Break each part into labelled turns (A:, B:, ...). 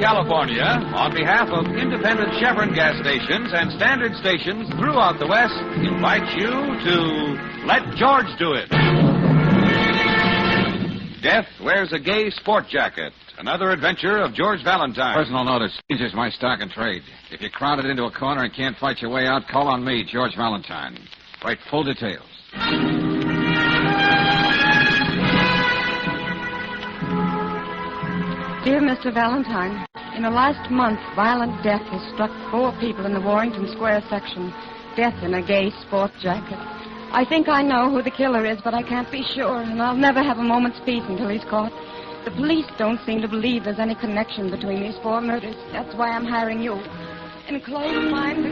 A: California, on behalf of independent Chevron gas stations and standard stations throughout the West, invites you to Let George Do It. Death wears a gay sport jacket. Another adventure of George Valentine.
B: Personal notice. Changes my stock and trade. If you're crowded into a corner and can't fight your way out, call on me, George Valentine. Write full details.
C: Dear Mr. Valentine, in the last month, violent death has struck 4 people in the Warrington Square section. Death in a gay sport jacket. I think I know who the killer is, but I can't be sure, and I'll never have a moment's peace until he's caught. The police don't seem to believe there's any connection between these 4 murders. That's why I'm hiring you. Enclosed mine.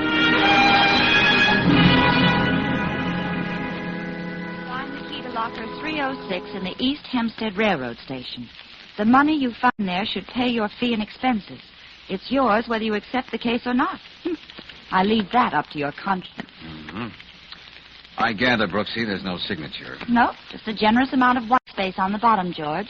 D: Find the key to locker 306 in the East Hempstead Railroad Station. The money you find there should pay your fee and expenses. It's yours whether you accept the case or not. I leave that up to your conscience.
B: Mm-hmm. I gather, Brooksy, there's no signature.
D: No, just a generous amount of white space on the bottom, George.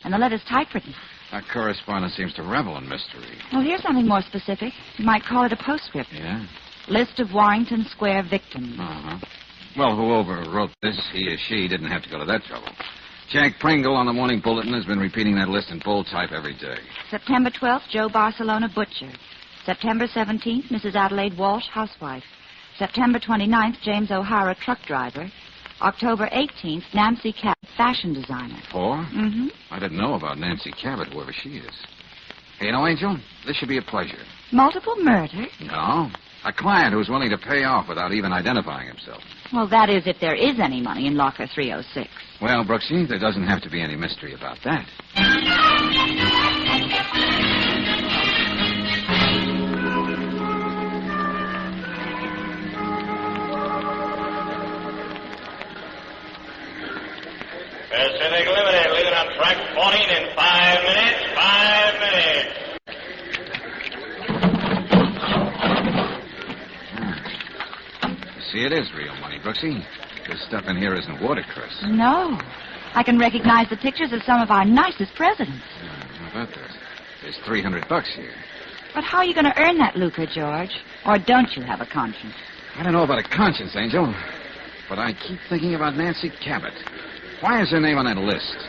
D: And the letter's typewritten.
B: Our correspondent seems to revel in mystery.
D: Well, here's something more specific. You might call it a postscript.
B: Yeah?
D: List of Warrington Square victims.
B: Uh-huh. Well, whoever wrote this, he or she, didn't have to go to that trouble. Jack Pringle on the Morning Bulletin has been repeating that list in bold type every day.
D: September 12th, Joe Barcelona, butcher. September 17th, Mrs. Adelaide Walsh, housewife. September 29th, James O'Hara, truck driver. October 18th, Nancy Cabot, fashion designer.
B: 4?
D: Mm-hmm.
B: I didn't know about Nancy Cabot, whoever she is. Hey, you know, Angel, this should be a pleasure.
D: Multiple murder?
B: No. A client who's willing to pay off without even identifying himself.
D: Well, that is if there is any money in locker 306.
B: Well, Brooksy, there doesn't have to be any mystery about that.
E: Pacific Limited, leaving on track 14 in 5 minutes. 5 minutes.
B: See, it is real money, Brooksy. This stuff in here isn't watercress.
D: No. I can recognize the pictures of some of our nicest presidents.
B: How about this? There's $300 here.
D: But how are you going to earn that lucre, George? Or don't you have a conscience?
B: I don't know about a conscience, Angel, but I keep thinking about Nancy Cabot. Why is her name on that list?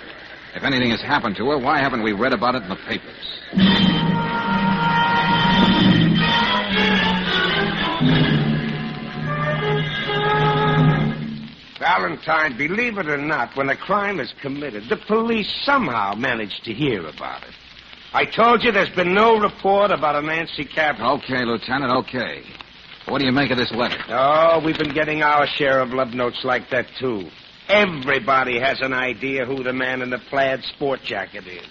B: If anything has happened to her, why haven't we read about it in the papers?
F: Valentine, believe it or not, when a crime is committed, the police somehow manage to hear about it. I told you there's been no report about a Nancy Cabot.
B: Okay, Lieutenant, okay. What do you make of this letter?
F: Oh, we've been getting our share of love notes like that, too. Everybody has an idea who the man in the plaid sport jacket is.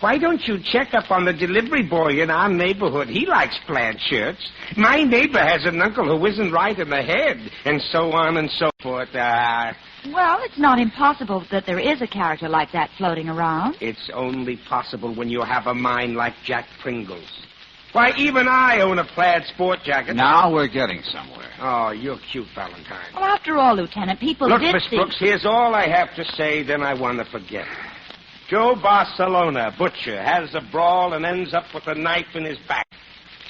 F: Why don't you check up on the delivery boy in our neighborhood? He likes plaid shirts. My neighbor has an uncle who isn't right in the head, and so on and so forth.
D: Well, it's not impossible that there is a character like that floating around.
F: It's only possible when you have a mind like Jack Pringle's. Why, even I own a plaid sport jacket.
B: Now we're getting somewhere.
F: Oh, you're cute, Valentine.
D: Well, after all, Lieutenant, people
F: Look,
D: did
F: Miss
D: see...
F: Brooks, here's all I have to say, then I want to forget it. Joe Barcelona, butcher, has a brawl and ends up with a knife in his back.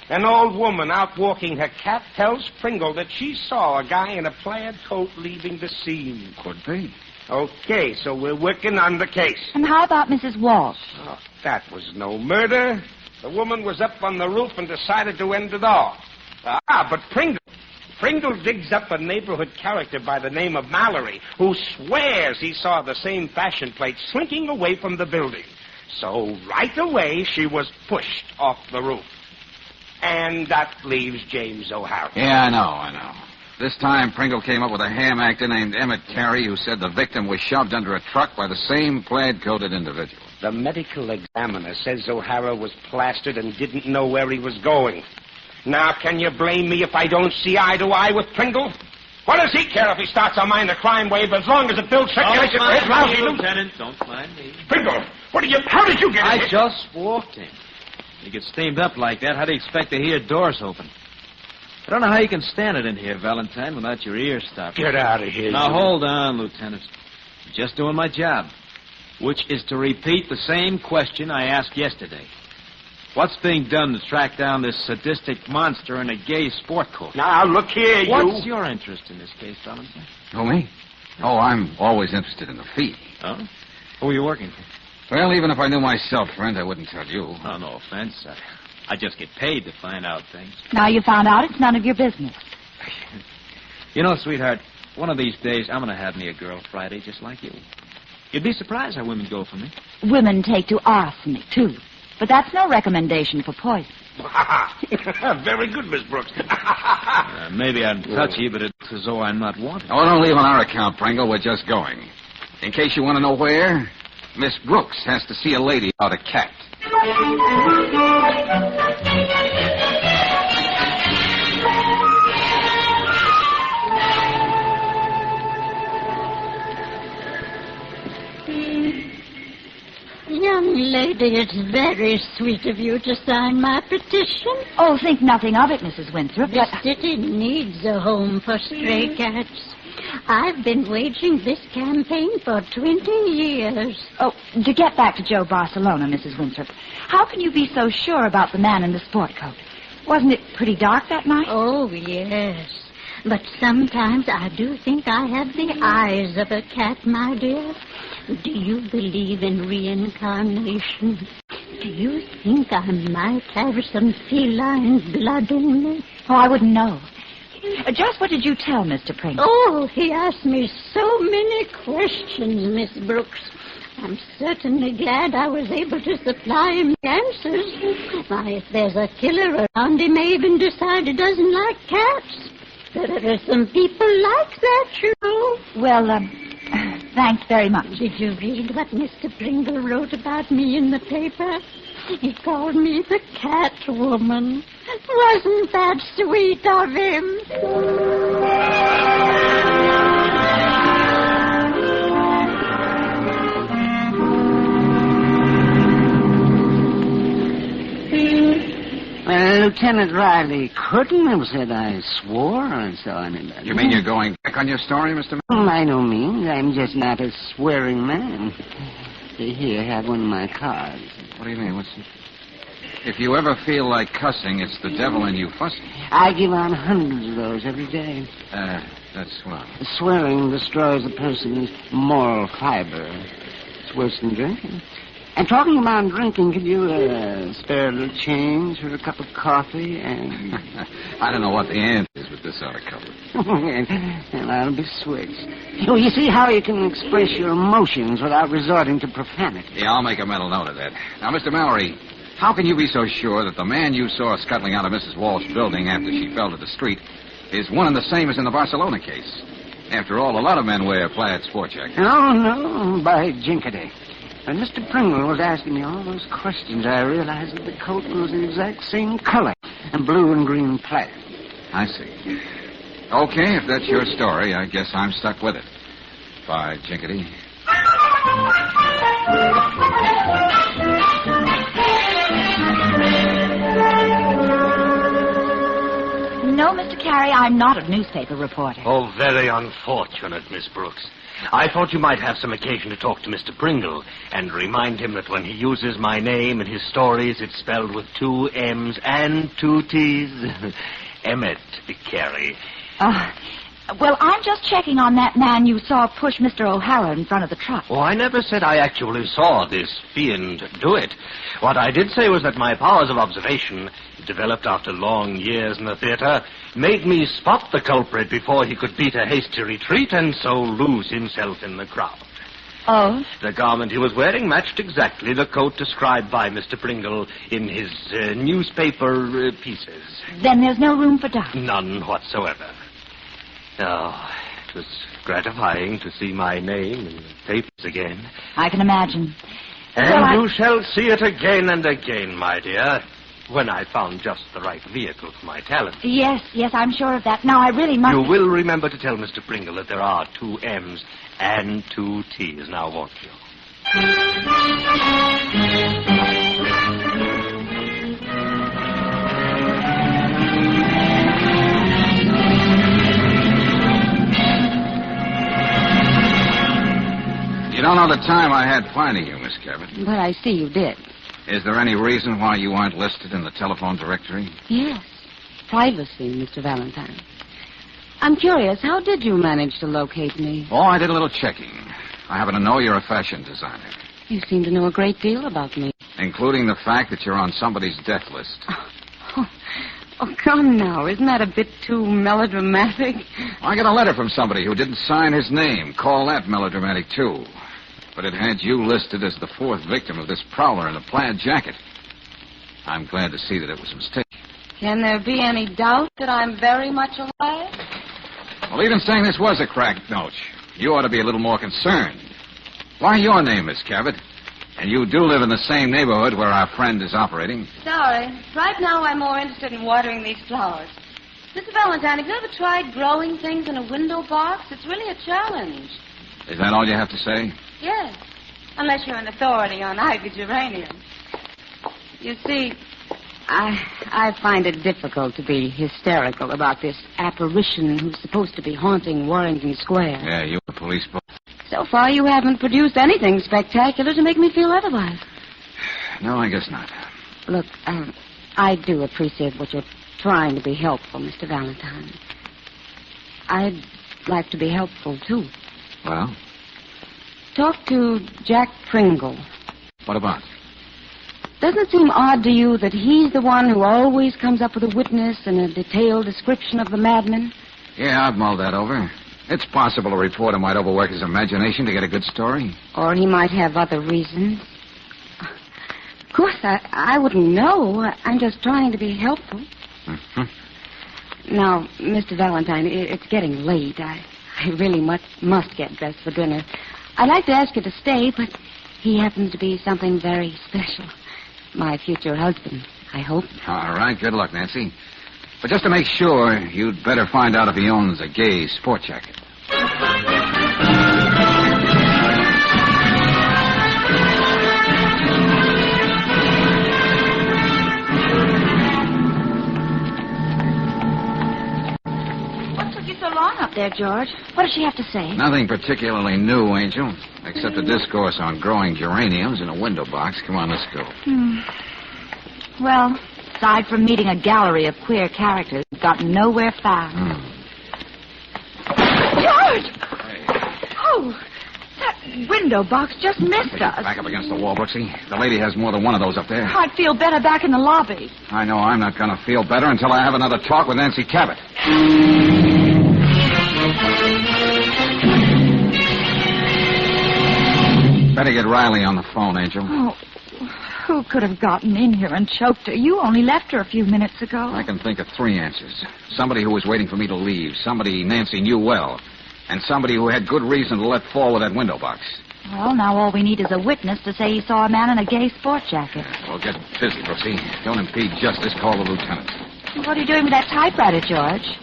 F: An old woman out walking her cat tells Pringle that she saw a guy in a plaid coat leaving the scene.
B: Could be.
F: Okay, so we're working on the case.
D: And how about Mrs. Walsh?
F: Oh, that was no murder. The woman was up on the roof and decided to end it all. But Pringle digs up a neighborhood character by the name of Mallory, who swears he saw the same fashion plate slinking away from the building. So right away, she was pushed off the roof. And that leaves James O'Hara.
B: Yeah, I know. This time, Pringle came up with a ham actor named Emmett Terry who said the victim was shoved under a truck by the same plaid-coated individual.
F: The medical examiner says O'Hara was plastered and didn't know where he was going. Now, can you blame me if I don't see eye to eye with Pringle? What does he care if he starts a minor crime wave as long as it builds circulation for his lousy loot?
E: Lieutenant, don't mind me.
F: Pringle, how did you get in
E: I
F: here?
E: just walked in. You get steamed up like that, how do you expect to hear doors open? I don't know how you can stand it in here, Valentine, without your ears stopped.
F: Get out of here.
E: Now, hold on, Lieutenant. I'm just doing my job, which is to repeat the same question I asked yesterday. What's being done to track down this sadistic monster in a gay sport coat?
F: Now, look here, you...
E: What's your interest in this case, Valentine?
B: Oh, me? Oh, I'm always interested in the fee.
E: Oh? Who are you working for?
B: Well, even if I knew myself, friend, I wouldn't tell you.
E: Oh, no offense. I just get paid to find out things.
D: Now you found out it's none of your business.
E: You know, sweetheart, one of these days I'm going to have me a girl Friday just like you. You'd be surprised how women go for me.
D: Women take to arsenic, too. But that's no recommendation for poison.
F: Very good, Miss Brooks.
E: Maybe I'm touchy, but it's as though I'm not wanted.
B: Oh, don't leave on our account, Pringle. We're just going. In case you want to know where, Miss Brooks has to see a lady about a cat.
G: Young lady, it's very sweet of you to sign my petition.
D: Oh, think nothing of it, Mrs. Winthrop.
G: The city needs a home for stray cats. I've been waging this campaign for 20 years.
D: Oh, to get back to Joe Barcelona, Mrs. Winthrop, how can you be so sure about the man in the sport coat? Wasn't it pretty dark that night?
G: Oh, yes. But sometimes I do think I have the eyes of a cat, my dear. Do you believe in reincarnation? Do you think I might have some feline blood in me?
D: Oh, I wouldn't know. Just what did you tell Mr. Pringle?
G: Oh, he asked me so many questions, Miss Brooks. I'm certainly glad I was able to supply him the answers. Why, if there's a killer around, he may even decide he doesn't like cats. There are some people like that, you know.
D: Well, thanks very much.
G: Did you read what Mr. Pringle wrote about me in the paper? He called me the cat woman. Wasn't that sweet of him?
H: Lieutenant Riley couldn't have said I swore or saw anybody.
B: You mean you're going back on your story, Mr.
H: By no means. I'm just not a swearing man. Here, have one of my cards.
B: What do you mean? If you ever feel like cussing, it's the devil in you fussing.
H: I give out hundreds of those every day.
B: That's swell.
H: Swearing destroys a person's moral fiber. It's worse than drinking. And talking about drinking, could you spare a little change for a cup of coffee and...
B: I don't know what the answer is with this out of cover.
H: And I'll be switched. Oh, you see how you can express your emotions without resorting to profanity.
B: Yeah, I'll make a mental note of that. Now, Mr. Mallory, how can you be so sure that the man you saw scuttling out of Mrs. Walsh's building after she fell to the street is one and the same as in the Barcelona case? After all, a lot of men wear plaid sport jackets.
H: No, by jinkity. When Mr. Pringle was asking me all those questions, I realized that the coat was the exact same color, and blue and green plaid.
B: I see. Okay, if that's your story, I guess I'm stuck with it. Bye, Jinkety.
D: No, Mr. Carey, I'm not a newspaper reporter.
F: Oh, very unfortunate, Miss Brooks. I thought you might have some occasion to talk to Mr. Pringle and remind him that when he uses my name in his stories, it's spelled with 2 M's and 2 T's. Emmett Carey.
D: Well, I'm just checking on that man you saw push Mr. O'Hara in front of the truck.
F: Oh, I never said I actually saw this fiend do it. What I did say was that my powers of observation, developed after long years in the theater, made me spot the culprit before he could beat a hasty retreat and so lose himself in the crowd.
D: Oh?
F: The garment he was wearing matched exactly the coat described by Mr. Pringle in his newspaper pieces.
D: Then there's no room for doubt.
F: None whatsoever. Oh, it was gratifying to see my name in the papers again.
D: I can imagine.
F: And you shall see it again and again, my dear, when I found just the right vehicle for my talent.
D: Yes, I'm sure of that. Now, I really must...
F: You will remember to tell Mr. Pringle that there are 2 M's and 2 T's, now won't you?
B: You don't know the time I had finding you, Miss Cabot.
D: But I see you did.
B: Is there any reason why you aren't listed in the telephone directory?
C: Yes. Privacy, Mr. Valentine. I'm curious, how did you manage to locate me?
B: Oh, I did a little checking. I happen to know you're a fashion designer.
C: You seem to know a great deal about me.
B: Including the fact that you're on somebody's death list.
C: Oh, come now. Isn't that a bit too melodramatic?
B: I got a letter from somebody who didn't sign his name. Call that melodramatic, too. But it had you listed as the fourth victim of this prowler in a plaid jacket. I'm glad to see that it was a mistake.
C: Can there be any doubt that I'm very much alive?
B: Well, even saying this was a cracked note, you ought to be a little more concerned. Why, your name, Miss Cabot. And you do live in the same neighborhood where our friend is operating.
C: Sorry. Right now I'm more interested in watering these flowers. Mr. Valentine, have you ever tried growing things in a window box? It's really a challenge.
B: Is that all you have to say?
C: Yes. Unless you're an authority on ivy geraniums. You see, I find it difficult to be hysterical about this apparition who's supposed to be haunting Warrington Square.
B: Yeah, you the police boss.
C: So far, you haven't produced anything spectacular to make me feel otherwise.
B: No, I guess not.
C: Look, I do appreciate what you're trying to be helpful, Mr. Valentine. I'd like to be helpful, too.
B: Well?
C: Talk to Jack Pringle.
B: What about?
C: Doesn't it seem odd to you that he's the one who always comes up with a witness and a detailed description of the madman?
B: Yeah, I've mulled that over. It's possible a reporter might overwork his imagination to get a good story.
C: Or he might have other reasons. Of course, I wouldn't know. I'm just trying to be helpful.
B: Mm-hmm.
C: Now, Mr. Valentine, it's getting late. I really must get dressed for dinner. I'd like to ask you to stay, but he happens to be something very special. My future husband, I hope.
B: All right, good luck, Nancy. But just to make sure, you'd better find out if he owns a gay sport jacket.
D: What took you so long up there, George? What does she have to say?
B: Nothing particularly new, Angel, except a discourse on growing geraniums in a window box. Come on, let's go.
D: Well, aside from meeting a gallery of queer characters, we've gotten nowhere fast. George!
B: Hey.
D: Oh, that window box just missed us.
B: Back up against the wall, Brooksy. The lady has more than one of those up there.
D: I'd feel better back in the lobby.
B: I know I'm not going to feel better until I have another talk with Nancy Cabot. Better get Riley on the phone, Angel.
D: Oh, who could have gotten in here and choked her? You only left her a few minutes ago.
B: I can think of three answers. Somebody who was waiting for me to leave, somebody Nancy knew well, and somebody who had good reason to let fall with that window box.
D: Well, now all we need is a witness to say he saw a man in a gay sport jacket.
B: Well, get busy, Brooksy. Don't impede justice. Call the lieutenant.
D: What are you doing with that typewriter, George?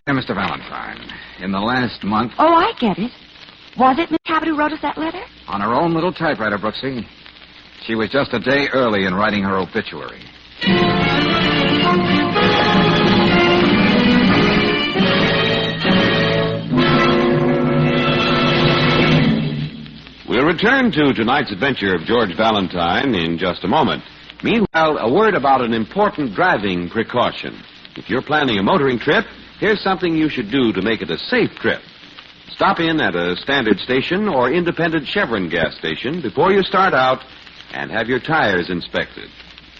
B: Dear Mr. Valentine, in the last month...
D: Oh, I get it. Was it Miss Cabot who wrote us that letter?
B: On her own little typewriter, Brooksy. She was just a day early in writing her obituary.
A: We'll return to tonight's adventure of George Valentine in just a moment. Meanwhile, a word about an important driving precaution. If you're planning a motoring trip, here's something you should do to make it a safe trip. Stop in at a standard station or independent Chevron gas station before you start out and have your tires inspected.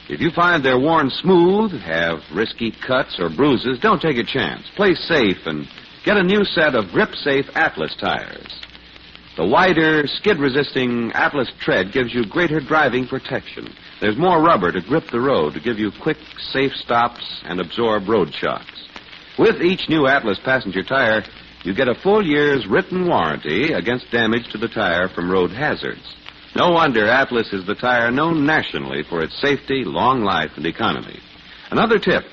A: If you find they're worn smooth, have risky cuts or bruises, don't take a chance. Play safe and get a new set of grip-safe Atlas tires. The wider, skid-resisting Atlas tread gives you greater driving protection. There's more rubber to grip the road to give you quick, safe stops and absorb road shocks. With each new Atlas passenger tire, you get a full year's written warranty against damage to the tire from road hazards. No wonder Atlas is the tire known nationally for its safety, long life, and economy. Another tip,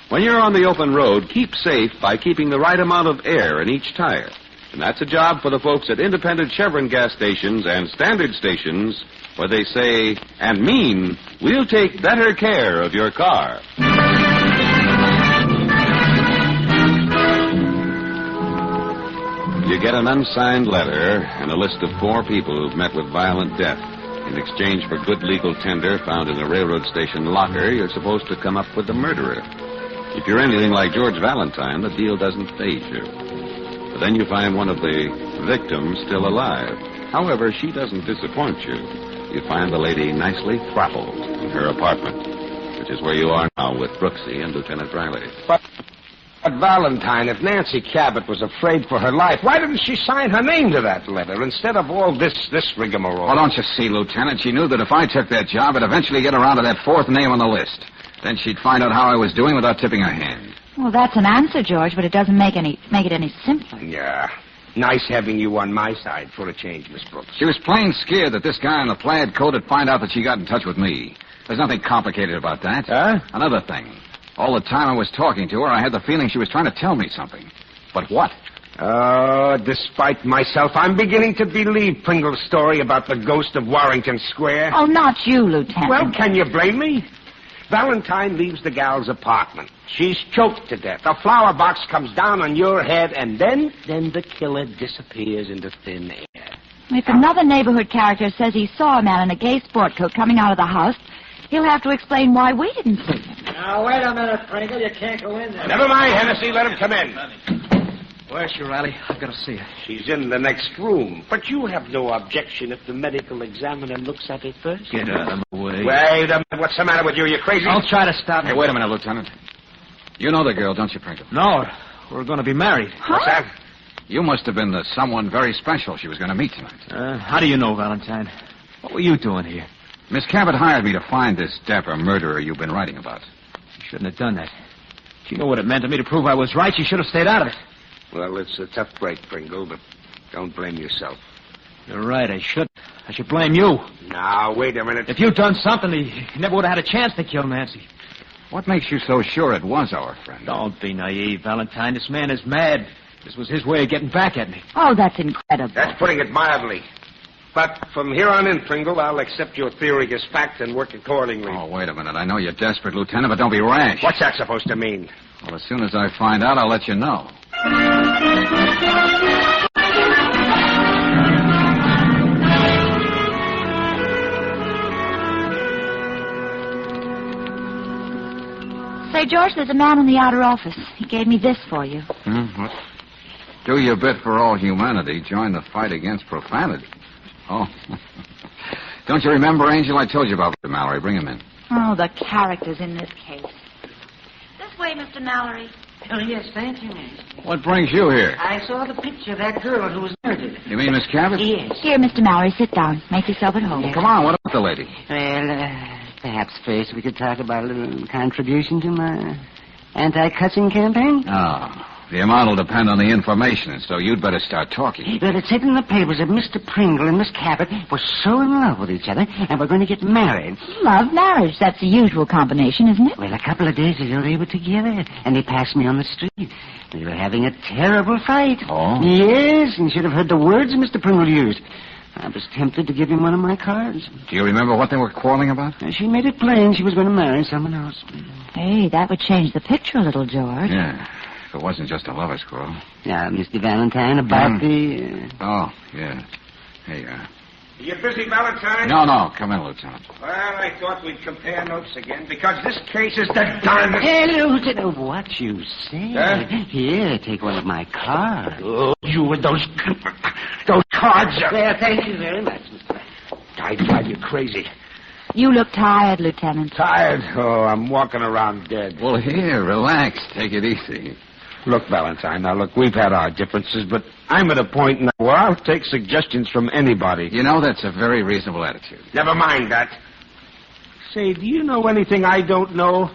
A: when you're on the open road, keep safe by keeping the right amount of air in each tire. And that's a job for the folks at independent Chevron gas stations and standard stations where they say and mean, we'll take better care of your car. You get an unsigned letter and a list of 4 people who've met with violent death. In exchange for good legal tender found in a railroad station locker, you're supposed to come up with the murderer. If you're anything like George Valentine, the deal doesn't faze you. But then you find one of the victims still alive. However, she doesn't disappoint you. You find the lady nicely throttled in her apartment, which is where you are now with Brooksy and Lieutenant Riley.
F: But Valentine, if Nancy Cabot was afraid for her life, why didn't she sign her name to that letter instead of all this rigmarole?
B: Well, don't you see, Lieutenant? She knew that if I took that job, I'd eventually get around to that fourth name on the list. Then she'd find out how I was doing without tipping her hand.
D: Well, that's an answer, George, but it doesn't make it any simpler.
F: Yeah. Nice having you on my side for a change, Miss Brooks.
B: She was plain scared that this guy in the plaid coat would find out that she got in touch with me. There's nothing complicated about that.
F: Huh?
B: Another thing. All the time I was talking to her, I had the feeling she was trying to tell me something. But what?
F: Oh, despite myself, I'm beginning to believe Pringle's story about the ghost of Warrington Square.
D: Oh, not you, Lieutenant.
F: Well, can you blame me? Valentine leaves the gal's apartment. She's choked to death. A flower box comes down on your head, and then the killer disappears into thin air.
D: If another neighborhood character says he saw a man in a gay sport coat coming out of the house, he'll have to explain why we didn't see him.
E: Now, wait a minute, Pringle. You can't go in there.
F: Never mind, Hennessy. Let him come in.
E: Where's she, Riley? I've got to see her.
F: She's in the next room. But you have no objection if the medical examiner looks at it first?
E: Get out of my way.
F: Wait a minute. What's the matter with you? You crazy?
E: Don't try to stop me.
B: Hey, wait a minute, Lieutenant. You know the girl, don't you, Pringle?
E: No, we're going to be married.
F: What's that?
B: You must have been the someone very special she was going to meet tonight.
E: How do you know, Valentine? What were you doing here?
B: Miss Cabot hired me to find this dapper murderer you've been writing about.
E: You shouldn't have done that. If you know what it meant to me to prove I was right, you should have stayed out of it.
F: Well, it's a tough break, Pringle, but don't blame yourself.
E: You're right, I should. I should blame you.
F: Now, wait a minute.
E: If you'd done something, he never would have had a chance to kill Nancy.
B: What makes you so sure it was our friend?
E: Don't be naive, Valentine. This man is mad. This was his way of getting back at me.
D: Oh, that's incredible.
F: That's putting it mildly. But from here on in, Pringle, I'll accept your theory as fact and work accordingly.
B: Oh, wait a minute. I know you're desperate, Lieutenant, but don't be rash.
F: What's that supposed to mean?
B: Well, as soon as I find out, I'll let you know.
D: Say, George, there's a man in the outer office. He gave me this for you.
B: What? Do your bit for all humanity. Join the fight against profanity. Oh. Don't you remember, Angel? I told you about Mr. Mallory. Bring him in.
D: Oh, the characters in this case. This way, Mr. Mallory.
H: Oh, yes, thank you, miss.
B: What brings you here?
H: I saw the picture of that girl who was murdered.
B: You mean Miss Cabot?
H: Yes.
D: Here, Mr. Mallory, sit down. Make yourself at home.
B: Come on, what about the lady?
H: Well, perhaps first we could talk about a little contribution to my anti-cussing campaign.
B: Oh, the amount will depend on the information, so you'd better start talking.
H: Well, it said in the papers that Mr. Pringle and Miss Cabot were so in love with each other and were going to get married.
D: Love, marriage. That's the usual combination, isn't it?
H: Well, a couple of days ago they were together, and they passed me on the street. They were having a terrible fight.
B: Oh?
H: Yes, and you should have heard the words Mr. Pringle used. I was tempted to give him one of my cards.
B: Do you remember what they were quarreling about?
H: She made it plain she was going to marry someone else.
D: Hey, that would change the picture a little, George.
B: Yeah, if it wasn't just a lover's quarrel.
H: Now, Mr. Valentine, about the...
B: Oh, yeah. Hey,
F: You busy, Valentine?
B: No, come in, Lieutenant.
F: Well, I thought we'd compare notes again, because this case is the darndest...
H: Hey, Lieutenant, what you say?
F: Huh?
H: Here, take one of my cards.
F: Oh, you with those cards.
H: Well, thank you very much, Mr.
F: I drive you crazy.
D: You look tired, Lieutenant.
F: Tired? Oh, I'm walking around dead.
B: Well, here, relax. Take it easy.
F: Look, Valentine, now look, we've had our differences, but I'm at a point now where I'll take suggestions from anybody.
B: You know, that's a very reasonable attitude.
F: Never mind that. Say, do you know anything I don't know?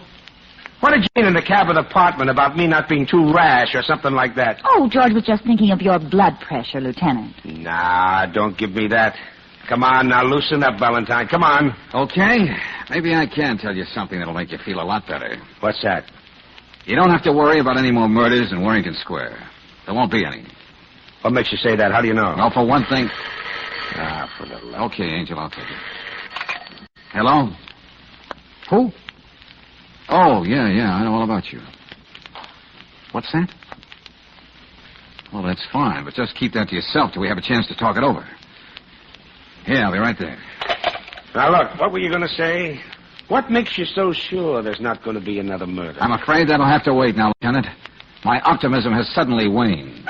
F: What did you mean in the Cabot apartment about me not being too rash or something like that?
D: Oh, George was just thinking of your blood pressure, Lieutenant.
F: Nah, don't give me that. Come on, now loosen up, Valentine. Come on.
B: Okay, maybe I can tell you something that'll make you feel a lot better.
F: What's that?
B: You don't have to worry about any more murders in Warrington Square. There won't be any.
F: What makes you say that? How do you know?
B: Well, for one thing...
F: for the love.
B: Okay, Angel, I'll take it. Hello? Who? Oh, yeah, I know all about you. What's that? Well, that's fine, but just keep that to yourself till we have a chance to talk it over. Yeah, I'll be right there.
F: Now, look, what were you going to say? What makes you so sure there's not going to be another murder?
B: I'm afraid that'll have to wait now, Lieutenant. My optimism has suddenly waned.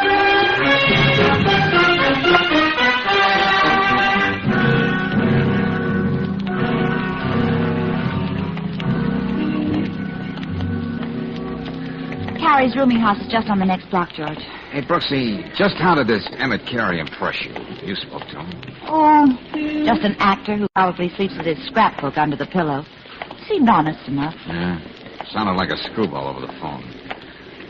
D: Carrie's rooming house is just on the next block, George.
B: Hey, Brooksy, just how did this Emmett Carey impress you? You spoke to him.
D: Oh, just an actor who probably sleeps with his scrapbook under the pillow. Seemed honest enough.
B: Yeah. Sounded like a screwball over the phone.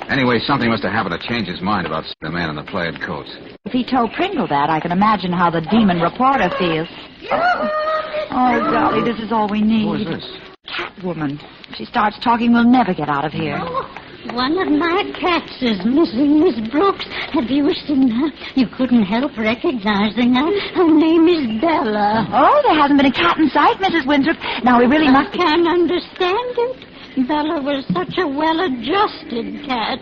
B: Anyway, something must have happened to change his mind about the man in the plaid coat.
D: If he told Pringle that, I can imagine how the demon reporter feels. Oh, golly, this is all we need.
B: Who is this?
D: Catwoman. If she starts talking, we'll never get out of here.
G: One of my cats is missing, Miss Brooks. Have you seen her? You couldn't help recognizing her. Her name is Bella.
D: Oh, there hasn't been a cat in sight, Mrs. Winthrop. Now, we really must...
G: I can't understand it. Bella was such a well-adjusted cat.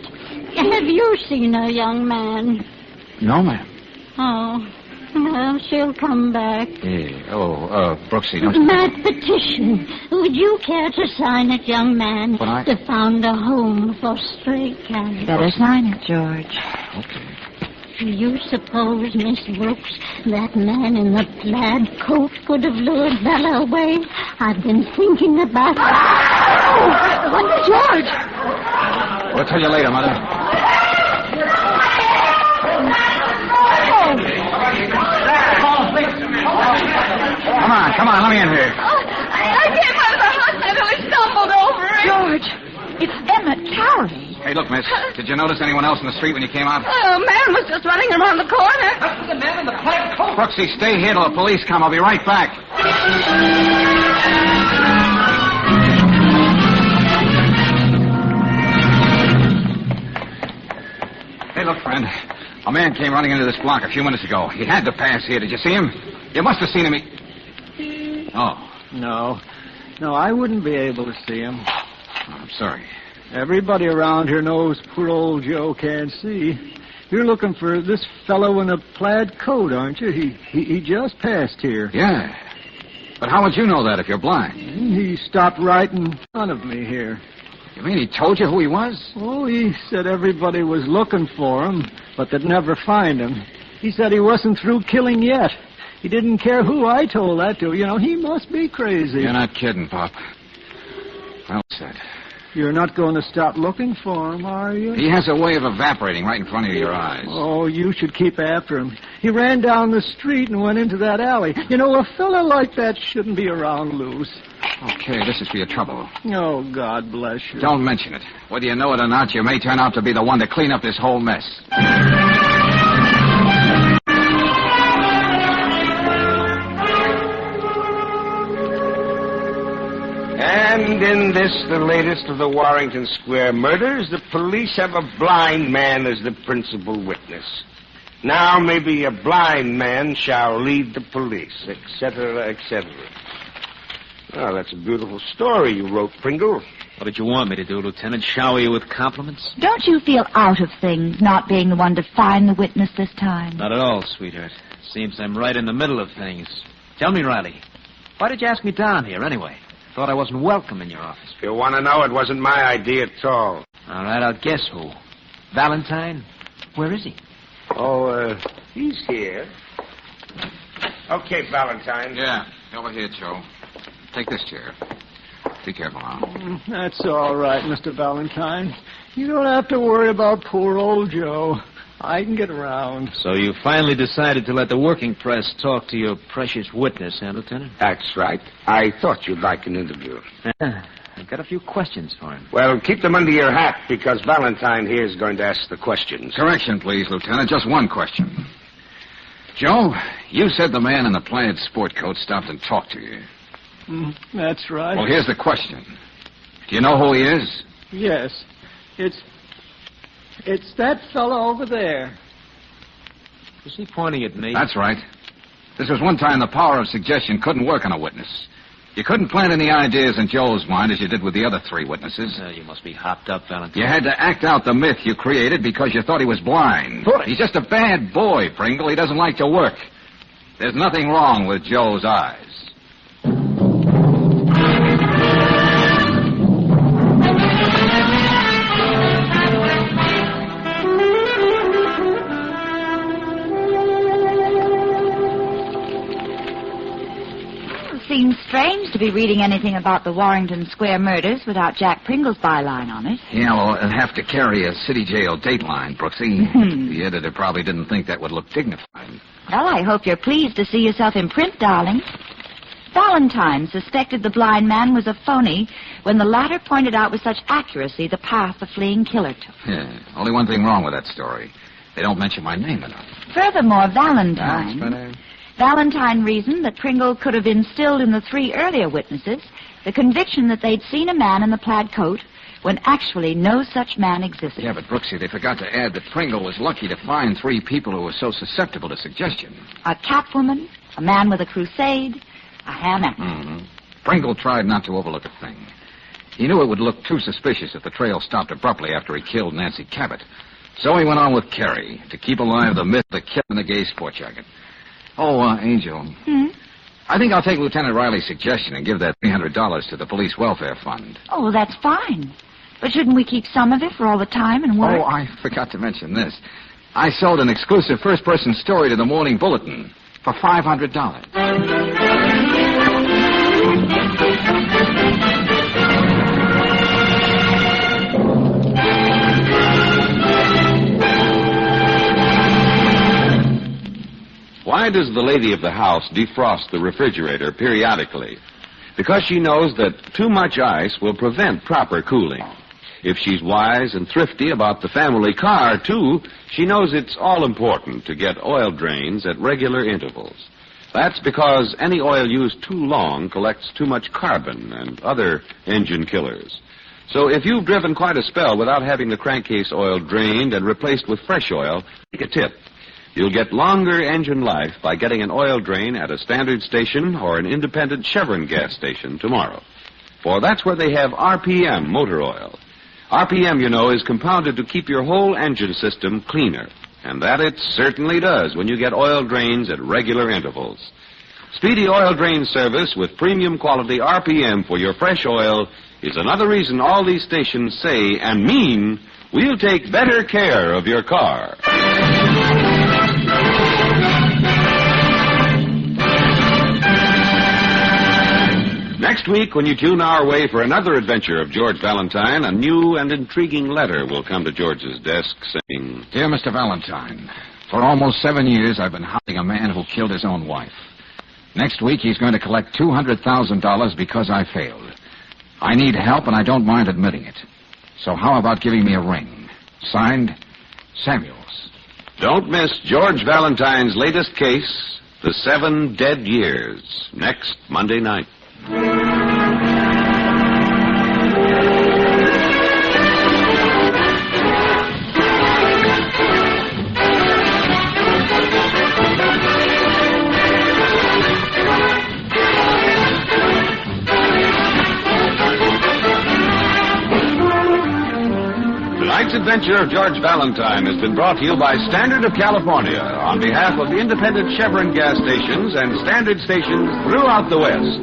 G: Have you seen her, young man?
B: No, ma'am.
G: Oh, well, she'll come back.
B: Brooksy,
G: My petition. Would you care to sign it, young man?
B: But
G: To found a home for stray cats.
D: Better sign it, George.
B: Okay.
G: Do you suppose, Miss Brooks, that man in the plaid coat could have lured Bella away? I've been thinking about it.
D: What's George?
B: We'll tell you later, Mother. Come on, let me in here.
C: I came out of the house and I stumbled over it.
D: George, it's Emmett Carey.
B: Hey, look, miss. Did you notice anyone else in the street when you came out?
C: A man was just running around the corner.
E: That's the man in the plaid coat.
B: Brooksy, stay here till the police come. I'll be right back. Hey, look, friend. A man came running into this block a few minutes ago. He had to pass here. Did you see him? You must have seen him. Oh.
I: No, I wouldn't be able to see him.
B: Oh, I'm sorry.
I: Everybody around here knows poor old Joe can't see. You're looking for this fellow in a plaid coat, aren't you? He just passed here.
B: Yeah. But how would you know that if you're blind?
I: He stopped right in front of me here.
B: You mean he told you who he was?
I: Oh, he said everybody was looking for him, but they'd never find him. He said he wasn't through killing yet. He didn't care who I told that to. You know, he must be crazy.
B: You're not kidding, Pop. Well said.
I: You're not going to stop looking for him, are you?
B: He has a way of evaporating right in front of your eyes.
I: Oh, you should keep after him. He ran down the street and went into that alley. You know, a fella like that shouldn't be around loose.
B: Okay, this is for your trouble.
I: Oh, God bless you.
B: Don't mention it. Whether you know it or not, you may turn out to be the one to clean up this whole mess.
F: And in this, the latest of the Warrington Square murders, the police have a blind man as the principal witness. Now maybe a blind man shall lead the police, etc., etc. Well, that's a beautiful story you wrote, Pringle.
E: What did you want me to do, Lieutenant? Shower you with compliments?
D: Don't you feel out of things not being the one to find the witness this time?
E: Not at all, sweetheart. Seems I'm right in the middle of things. Tell me, Riley, why did you ask me down here anyway? Thought I wasn't welcome in your office.
F: If you want to know, it wasn't my idea at all.
E: All right, I'll guess who. Valentine? Where is he?
F: Oh, he's here. Okay, Valentine.
B: Yeah, over here, Joe. Take this chair. Be careful now.
I: That's all right, Mr. Valentine. You don't have to worry about poor old Joe. I can get around.
E: So you finally decided to let the working press talk to your precious witness, huh, Lieutenant?
F: That's right. I thought you'd like an interview.
E: I've got a few questions for him.
F: Well, keep them under your hat, because Valentine here is going to ask the questions.
B: Correction, please, Lieutenant. Just one question. Joe, you said the man in the plaid sport coat stopped and talked to you.
I: That's right.
B: Well, here's the question. Do you know who he is?
I: Yes. It's that fellow over there.
E: Is he pointing at me?
B: That's right. This was one time the power of suggestion couldn't work on a witness. You couldn't plant any ideas in Joe's mind as you did with the other three witnesses.
E: You must be hopped up, Valentine.
B: You had to act out the myth you created because you thought he was blind.
E: Boy.
B: He's just a bad boy, Pringle. He doesn't like to work. There's nothing wrong with Joe's eyes.
D: strange to be reading anything about the Warrington Square murders without Jack Pringle's byline on it.
B: Yeah, well, it'll have to carry a city jail dateline, Brooksy. The editor probably didn't think that would look dignified.
D: Well, I hope you're pleased to see yourself in print, darling. Valentine suspected the blind man was a phony when the latter pointed out with such accuracy the path the fleeing killer took.
B: Yeah, only one thing wrong with that story. They don't mention my name enough.
D: Furthermore, Valentine reasoned that Pringle could have instilled in the three earlier witnesses the conviction that they'd seen a man in the plaid coat when actually no such man existed.
B: Yeah, but Brooksy, they forgot to add that Pringle was lucky to find three people who were so susceptible to suggestion.
D: A Catwoman, a man with a crusade, a hammer.
B: Mm-hmm. Pringle tried not to overlook a thing. He knew it would look too suspicious if the trail stopped abruptly after he killed Nancy Cabot. So he went on with Carey to keep alive the myth of the killer in the gay sport jacket. Oh, Angel. I think I'll take Lieutenant Riley's suggestion and give that $300 to the police welfare fund.
D: Oh, that's fine. But shouldn't we keep some of it for all the time and work?
B: Oh, I forgot to mention this. I sold an exclusive first-person story to the Morning Bulletin for $500.
A: Why does the lady of the house defrost the refrigerator periodically? Because she knows that too much ice will prevent proper cooling. If she's wise and thrifty about the family car, too, she knows it's all important to get oil drains at regular intervals. That's because any oil used too long collects too much carbon and other engine killers. So if you've driven quite a spell without having the crankcase oil drained and replaced with fresh oil, take a tip. You'll get longer engine life by getting an oil drain at a standard station or an independent Chevron gas station tomorrow. For that's where they have RPM motor oil. RPM, you know, is compounded to keep your whole engine system cleaner. And that it certainly does when you get oil drains at regular intervals. Speedy oil drain service with premium quality RPM for your fresh oil is another reason all these stations say and mean we'll take better care of your car. Next week, when you tune our way for another adventure of George Valentine, a new and intriguing letter will come to George's desk saying,
B: Dear Mr. Valentine, for almost 7 years I've been hunting a man who killed his own wife. Next week he's going to collect $200,000 because I failed. I need help and I don't mind admitting it. So how about giving me a ring? Signed, Samuels.
A: Don't miss George Valentine's latest case, The 7 Dead Years, next Monday night. Tonight's adventure of George Valentine has been brought to you by Standard of California on behalf of the independent Chevron gas stations and Standard stations throughout the West.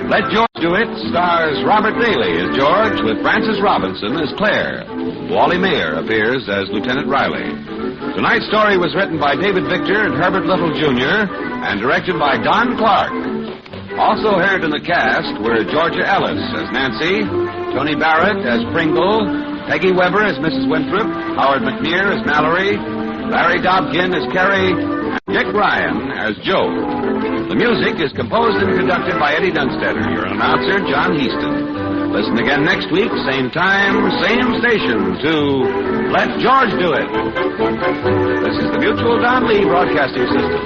A: Let George Do It stars Robert Daly as George with Frances Robinson as Claire. Wally Mayer appears as Lieutenant Riley. Tonight's story was written by David Victor and Herbert Little, Jr. and directed by Don Clark. Also heard in the cast were Georgia Ellis as Nancy, Tony Barrett as Pringle, Peggy Weber as Mrs. Winthrop, Howard McNear as Mallory, Larry Dobkin as Carrie, and Dick Ryan as Joe. The music is composed and conducted by Eddie Dunstetter. Your announcer, John Heaston. Listen again next week, same time, same station, to Let George Do It. This is the Mutual Don Lee Broadcasting System.